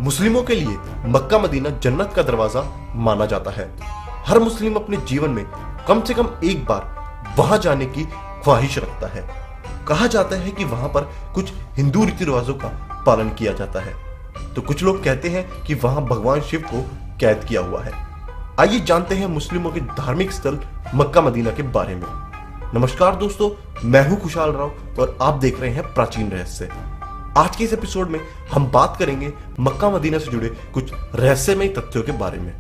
मुस्लिमों के लिए मक्का मदीना जन्नत का दरवाजा माना जाता है। हर मुस्लिम अपने जीवन में कम से कम एक बार वहां जाने की ख्वाहिश रखता है। कहा जाता है कि वहां पर कुछ हिंदू रीति रिवाजों का पालन किया जाता है, तो कुछ लोग कहते हैं कि वहां भगवान शिव को कैद किया हुआ है। आइए जानते हैं मुस्लिमों के धार्मिक स्थल मक्का मदीना के बारे में। नमस्कार दोस्तों, मैं हूं खुशहाल राव और आप देख रहे हैं प्राचीन रहस्य। आज के इस एपिसोड में हम बात करेंगे मक्का मदीना से जुड़े कुछ रहस्यमय तथ्यों के बारे में।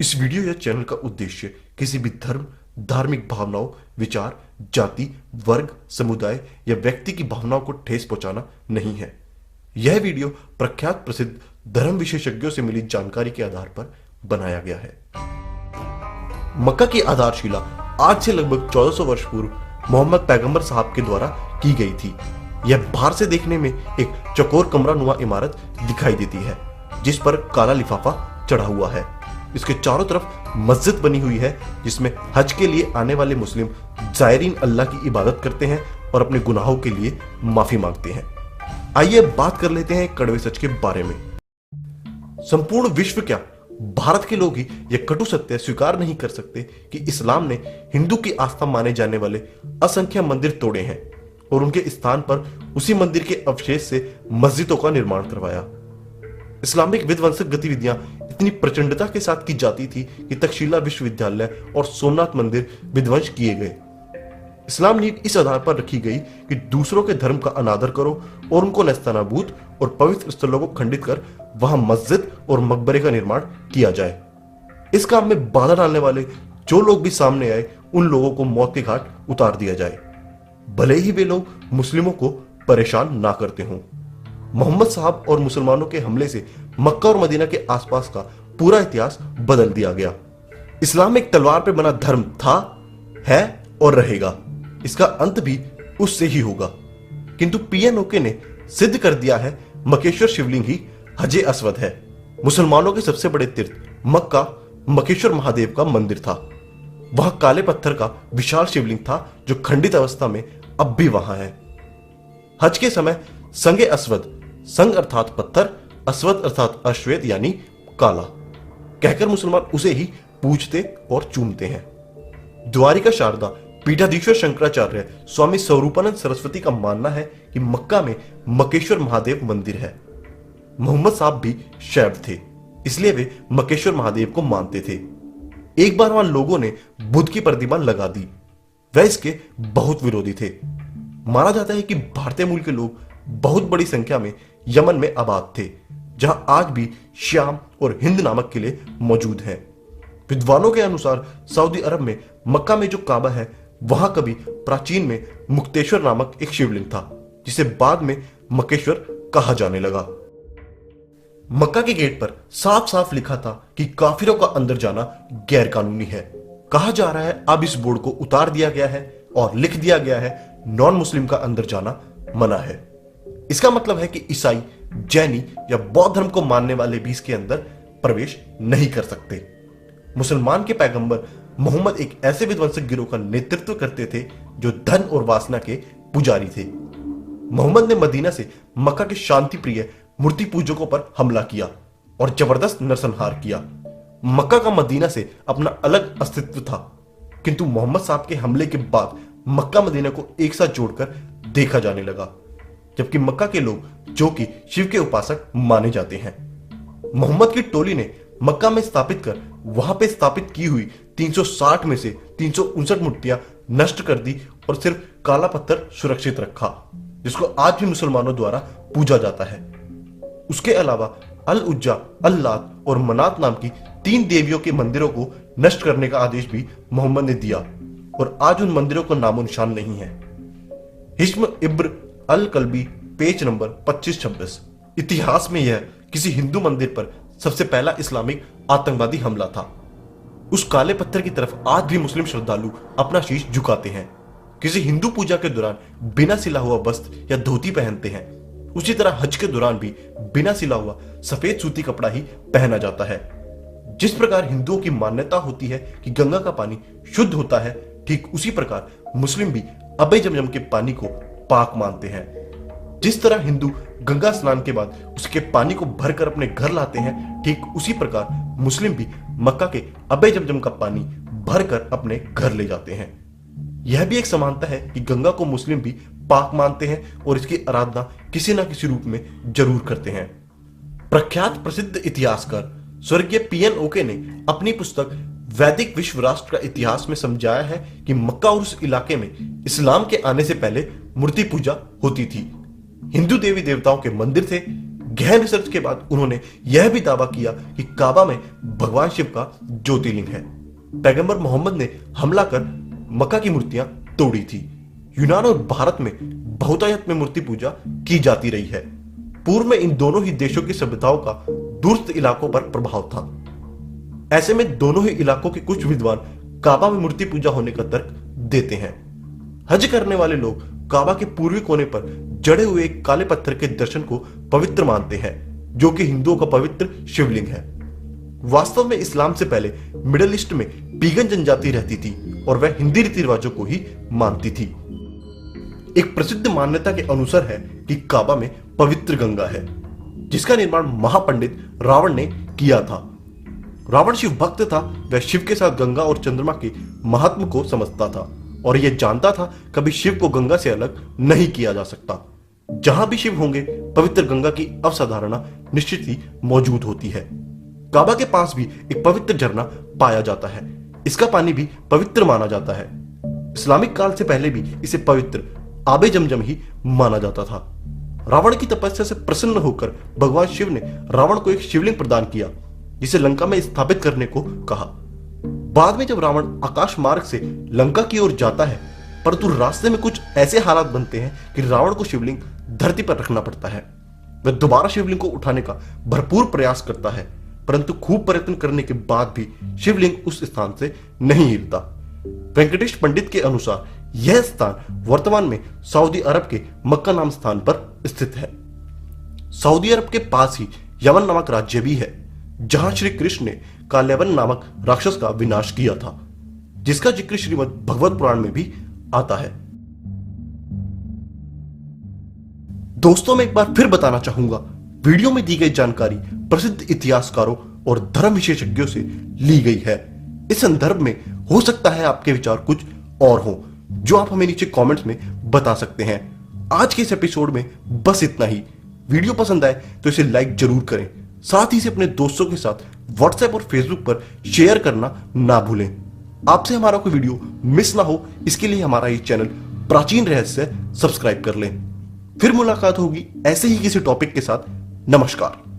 इस वीडियो या चैनल का उद्देश्य किसी भी धर्म, धार्मिक भावनाओं, विचार, जाति, वर्ग, समुदाय या व्यक्ति की भावनाओं को ठेस पहुंचाना नहीं है। यह वीडियो प्रख्यात प्रसिद्ध धर्म विशेषज्ञों से मिली जानकारी के आधार पर बनाया गया है। मक्का की आधारशिला आज से लगभग 1400 वर्ष पूर्व मोहम्मद पैगंबर साहब के द्वारा की गई थी। यह बाहर से देखने में एक चौकोर कमरा नुमा इमारत दिखाई देती है, जिस पर काला लिफाफा चढ़ा हुआ है। इसके चारों तरफ मस्जिद बनी हुई है, जिसमें हज के लिए आने वाले मुस्लिम जायरीन अल्लाह की इबादत करते हैं और अपने गुनाहों के लिए माफी मांगते हैं। आइए बात कर लेते हैं कड़वे सच के बारे में। संपूर्ण विश्व क्या, भारत के लोग ही यह कटु सत्य स्वीकार नहीं कर सकते कि इस्लाम ने हिंदू की आस्था माने जाने वाले असंख्य मंदिर तोड़े हैं और उनके स्थान पर उसी मंदिर के अवशेष से मस्जिदों का निर्माण करवाया। इस्लामिक विध्वंसक गतिविधियां इतनी प्रचंडता के साथ की जाती थी कि तक्षशिला विश्वविद्यालय और सोमनाथ मंदिर विध्वंस किए गए। इस्लाम नीति इस आधार पर रखी गई कि दूसरों के धर्म का अनादर करो और उनको नेस्तनाबूद और पवित्र स्थलों को खंडित कर वहां मस्जिद और मकबरे का निर्माण किया जाए। इस काम में बाधा डालने वाले जो लोग भी सामने आए, उन लोगों को मौत के घाट उतार दिया जाए, भले ही वे लोग मुस्लिमों को परेशान ना करते हों। मोहम्मद साहब और मुसलमानों के हमले से मक्का और मदीना के आसपास का पूरा इतिहास बदल दिया गया। इस्लाम एक तलवार पर बना धर्म था, है और रहेगा। इसका अंत भी उससे ही होगा। किंतु पीएनओके ने सिद्ध कर दिया है मकेश्वर शिवलिंग ही हजे अस्वद है। मुसलमानों के सबसे बड़े तीर्थ मक्का मकेश्वर महादेव का मंदिर था। वह काले पत्थर का विशाल शिवलिंग था जो खंडित अवस्था में अब भी वहां है। हज के समय संगे अस्वद, संग अर्थात पत्थर, अस्वद अर्थात अश्वेत यानी काला, कहकर मुसलमान उसे ही पूजते और चूमते हैं। द्वारिका शारदा पीठाधीश्वर शंकराचार्य स्वामी स्वरूपानंद सरस्वती का मानना है कि मक्का में मकेश्वर महादेव मंदिर है। मोहम्मद साहब भी शैव थे, इसलिए वे मकेश्वर महादेव को मानते थे। एक बार वहां लोगों ने बुद्ध की प्रतिमा लगा दी। वह इसके बहुत विरोधी थे। माना जाता है कि भारतीय मूल के लोग बहुत बड़ी संख्या में यमन में आबाद थे, जहां आज भी श्याम और हिंद नामक किले मौजूद हैं। विद्वानों के अनुसार सऊदी अरब में मक्का में जो काबा है, वहां कभी प्राचीन में मुक्तेश्वर नामक एक शिवलिंग था, जिसे बाद में मकेश्वर कहा जाने लगा। मक्का के गेट पर साफ साफ लिखा था कि काफिरों का अंदर जाना गैर कानूनी है। कहा जा रहा है अब इस बोर्ड को उतार दिया गया है और लिख दिया गया है नॉन मुस्लिम का अंदर जाना मना है। इसका मतलब है कि ईसाई, जैनी या बौद्ध धर्म को मानने वाले भी इसके अंदर प्रवेश नहीं कर सकते। मुसलमान के पैगंबर मोहम्मद एक ऐसे विध्वंसक गिरोह का नेतृत्व करते थे जो धन और वासना के पुजारी थे। मोहम्मद ने मदीना से मक्का के शांति प्रिय मूर्ति पूजकों पर हमला किया और जबरदस्त नरसंहार किया। मक्का का मदीना से अपना अलग अस्तित्व था, किंतु मोहम्मद साहब के हमले के बाद मक्का मदीना को एक साथ जोड़कर देखा जाने लगा, जबकि मक्का के लोग जो कि शिव के उपासक माने जाते हैं। मोहम्मद की टोली ने मक्का में स्थापित कर वहां पे स्थापित की हुई 360 में से 359 मूर्तियां नष्ट कर दी और सिर्फ काला पत्थर सुरक्षित रखा, जिसको आज भी मुसलमानों द्वारा पूजा जाता है। उसके अलावा अल उज्जा, अल्लात और मनात नाम की 3 देवियों के मंदिरों को नष्ट करने का आदेश भी मोहम्मद ने दिया और आज उन मंदिरों का नामो निशान नहीं है। हिश्म इब्र अल कल्बी, पेज नंबर 2526। इतिहास में यह किसी हिंदू मंदिर पर सबसे पहला इस्लामिक आतंकवादी हमला था। उस काले पत्थर की तरफ आज भी मुस्लिम श्रद्धालु अपना शीश झुकाते हैं। किसी हिंदू पूजा के दौरान बिना सिला हुआ वस्त्र या धोती पहनते हैं। उसी तरह हज के दौरान भी बिना सिला हुआ सफेद सूती कपड़ा ही पहना जाता है। जिस प्रकार हिंदुओं की मान्यता होती है कि गंगा का पानी शुद्ध होता है, ठीक उसी प्रकार मुस्लिम भी अबे जमजम के पानी को पाक मानते हैं। जिस तरह हिंदू गंगा स्नान के बाद उसके पानी को भरकर अपने घर लाते हैं, ठीक उसी प्रकार मुस्लिम भी मक्का के अबे जमजम का पानी भरकर अपने घर ले जाते हैं। यह भी एक समानता है कि गंगा को मुस्लिम भी पाक मानते हैं और इसकी आराधना किसी न किसी रूप में जरूर करते हैं। प्रख्यात प्रसिद्ध इतिहासकार स्वर्गीय पीएन ओके ने अपनी पुस्तक वैदिक विश्व राष्ट्र का इतिहास में समझाया है कि मक्का और उस इलाके में इस्लाम के आने से पहले मूर्ति पूजा होती थी। हिंदू देवी देवताओं के मंदिर थे। गहन रिसर्च के बाद उन्होंने यह भी दावा किया कि काबा में भगवान शिव का ज्योतिर्लिंग है। पैगंबर मोहम्मद ने हमला कर मक्का की मूर्तियां तोड़ी थी। यूनान और भारत में बहुतायत में मूर्ति पूजा की जाती रही है। पूर्व में इन दोनों ही देशों की सभ्यताओं का दूरस्थ इलाकों पर प्रभाव था। ऐसे में दोनों ही इलाकों के कुछ विद्वान काबा में मूर्ति पूजा होने का तर्क देते हैं। हज करने वाले लोग काबा के पूर्वी कोने पर जड़े हुए एक काले पत्थर के दर्शन को पवित्र मानते हैं, जो कि हिंदुओं का पवित्र शिवलिंग है। वास्तव में इस्लाम से पहले मिडिल ईस्ट में पीगन जनजाति रहती थी और वह हिंदी रीति रिवाजों को ही मानती थी। एक प्रसिद्ध मान्यता के अनुसार है कि काबा में पवित्र गंगा है, जिसका निर्माण महापंडित रावण ने किया था। रावण शिव भक्त था। वह शिव के साथ गंगा और चंद्रमा के महात्म को समझता था और यह जानता था कभी शिव को गंगा से अलग नहीं किया जा सकता। जहां भी शिव होंगे पवित्र गंगा की अवसाधारणा निश्चित ही मौजूद होती है। काबा के पास भी एक पवित्र झरना पाया जाता है। इसका पानी भी पवित्र माना जाता है। इस्लामिक काल से पहले भी इसे पवित्र आबे जमजम ही माना जाता था। रावण की तपस्या से प्रसन्न होकर भगवान शिव ने रावण को एक शिवलिंग प्रदान किया, जिसे लंका में स्थापित करने को कहा। बाद में जब रावण आकाश मार्ग से लंका की ओर जाता है, परंतु रास्ते में कुछ ऐसे हालात बनते हैं कि रावण को शिवलिंग धरती पर रखना पड़ता है। वह दोबारा शिवलिंग को उठाने का भरपूर प्रयास करता है, परंतु खूब प्रयत्न करने के बाद भी शिवलिंग उस स्थान से नहीं हिलता। वेंकटेश पंडित के अनुसार यह स्थान वर्तमान में सऊदी अरब के मक्का नाम स्थान पर स्थित है। सऊदी अरब के पास ही यमन नामक राज्य भी है, जहां श्री कृष्ण ने काल्यावन नामक राक्षस का विनाश किया था, जिसका जिक्र श्रीमद् भगवत पुराण में भी आता है। दोस्तों, मैं एक बार फिर बताना चाहूंगा, वीडियो में दी गई जानकारी प्रसिद्ध इतिहासकारों और धर्म विशेषज्ञों से ली गई है। इस संदर्भ में हो सकता है आपके विचार कुछ और हो, जो आप हमें नीचे कमेंट्स में बता सकते हैं। आज के इस एपिसोड में बस इतना ही। वीडियो पसंद आए तो इसे लाइक जरूर करें, साथ ही इसे अपने दोस्तों के साथ व्हाट्सएप और फेसबुक पर शेयर करना ना भूलें। आपसे हमारा कोई वीडियो मिस ना हो, इसके लिए हमारा ये चैनल प्राचीन रहस्य सब्सक्राइब कर लें। फिर मुलाकात होगी ऐसे ही किसी टॉपिक के साथ। नमस्कार।